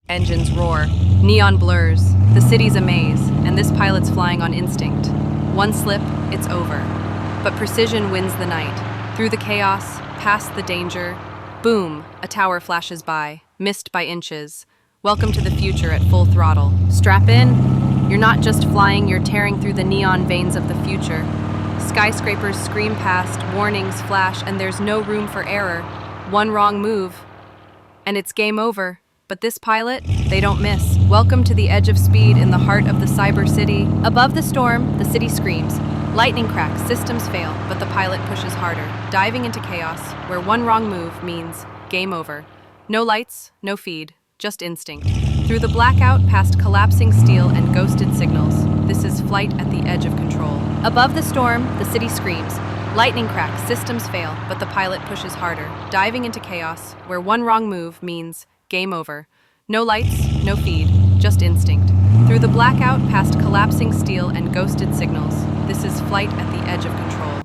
Engines roar, neon blurs, the city's a maze, and this pilot's flying on instinct. One slip, it's over. But precision wins the night. Through the chaos, past the danger, boom, a tower flashes by, missed by inches. Welcome to the future at full throttle. Strap in. You're not just flying, you're tearing through the neon veins of the future. Skyscrapers scream past, warnings flash, and there's no room for error. One wrong move, and it's game over. But this pilot, they don't miss. Welcome to the edge of speed in the heart of the cyber city. Above the storm, the city screams. Lightning cracks, systems fail, but the pilot pushes harder, diving into chaos, where one wrong move means game over. No lights, no feed, just instinct. Through the blackout, past collapsing steel and ghosted signals, this is flight at the edge of control. Above the storm, the city screams. Lightning cracks, systems fail, but the pilot pushes harder, diving into chaos, where one wrong move means game over. No lights, no feed, just instinct. Through the blackout, past collapsing steel and ghosted signals, this is flight at the edge of control.